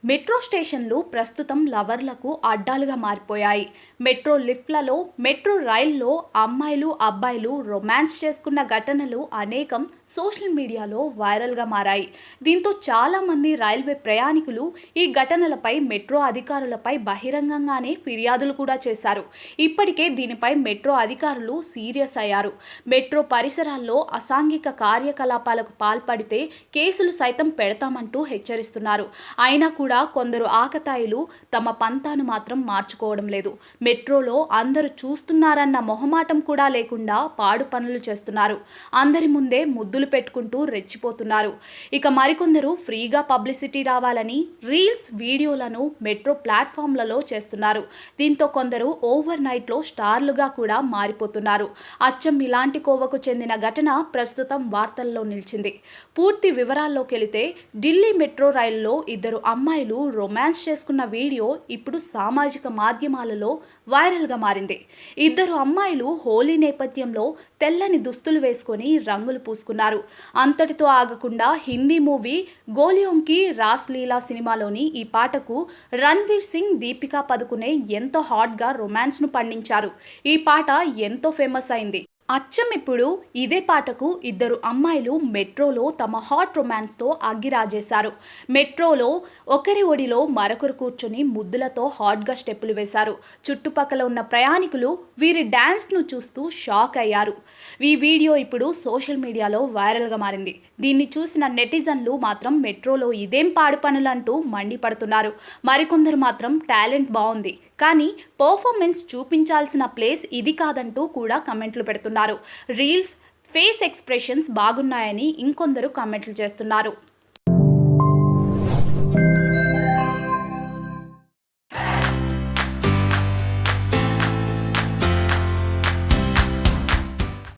Metro స్టేషన్లు ప్రస్తుతం లవర్లకు అడ్డాలుగా మారిపోయాయి. మెట్రో లిఫ్ట్లలో, మెట్రో రైల్లో అమ్మాయిలు, అబ్బాయిలు రొమాన్స్ చేసుకున్న ఘటనలు అనేకం సోషల్ మీడియాలో వైరల్గా మారాయి. దీంతో చాలామంది రైల్వే ప్రయాణికులు ఈ ఘటనలపై మెట్రో అధికారులపై బహిరంగంగానే ఫిర్యాదులు కూడా చేశారు. ఇప్పటికే దీనిపై మెట్రో అధికారులు సీరియస్ అయ్యారు. మెట్రో పరిసరాల్లో అసాంఘిక కార్యకలాపాలకు పాల్పడితే కేసులు సైతం పెడతామంటూ హెచ్చరిస్తున్నారు. అయినా కూడా కొందరు ఆకతాయిలు తమ పంతాను మాత్రం మార్చుకోవడం లేదు. మెట్రోలో అందరూ చూస్తున్నారన్న మొహమాటం కూడా లేకుండా పాడు పనులు చేస్తున్నారు. అందరి ముందే ముద్దులు పెట్టుకుంటూ రెచ్చిపోతున్నారు. ఇక మరికొందరు ఫ్రీగా పబ్లిసిటీ రావాలని రీల్స్, వీడియోలను మెట్రో ప్లాట్ఫామ్లలో చేస్తున్నారు. దీంతో కొందరు ఓవర్ నైట్లో స్టార్లుగా కూడా మారిపోతున్నారు. అచ్చం ఇలాంటి కోవకు చెందిన ఘటన ప్రస్తుతం వార్తల్లో నిలిచింది. పూర్తి వివరాల్లోకి వెళితే ఢిల్లీ మెట్రో రైల్లో ఇద్దరు అమ్మాయిలు రొమాన్స్ చేసుకున్న వీడియో ఇప్పుడు సామాజిక మాధ్యమాలలో వైరల్గా మారింది. ఇద్దరు అమ్మాయిలు హోలీ నేపథ్యంలో తెల్లని దుస్తులు వేసుకొని రంగులు పూసుకున్నారు. అంతటితో ఆగకుండా హిందీ మూవీ గోలియోంకి రాస్ లీలా సినిమాలోని ఈ పాటకు రణ్వీర్ సింగ్, దీపికా పదుకునే ఎంతో హాట్గా రొమాన్స్ను పండించారు. ఈ పాట ఎంతో ఫేమస్ అయింది. అచ్చం ఇప్పుడు ఇదే పాటకు ఇద్దరు అమ్మాయిలు మెట్రోలో తమ హాట్ రొమాన్స్తో అగ్గిరాజేశారు. మెట్రోలో ఒకరి ఒడిలో మరొకరు కూర్చొని ముద్దులతో హాట్గా స్టెప్పులు వేశారు. చుట్టుపక్కల ఉన్న ప్రయాణికులు వీరి డ్యాన్స్ను చూస్తూ షాక్ అయ్యారు. ఈ వీడియో ఇప్పుడు సోషల్ మీడియాలో వైరల్గా మారింది. దీన్ని చూసిన నెటిజన్లు మాత్రం మెట్రోలో ఇదేం పాడు పనులంటూ మండిపడుతున్నారు. మరికొందరు మాత్రం టాలెంట్ బాగుంది కానీ పర్ఫార్మెన్స్ చూపించాల్సిన ప్లేస్ ఇది కాదంటూ కూడా కమెంట్లు పెడుతున్నారు. రీల్స్, ఫేస్ ఎక్స్ప్రెషన్స్ బాగున్నాయని ఇంకొందరు కామెంట్లు చేస్తున్నారు.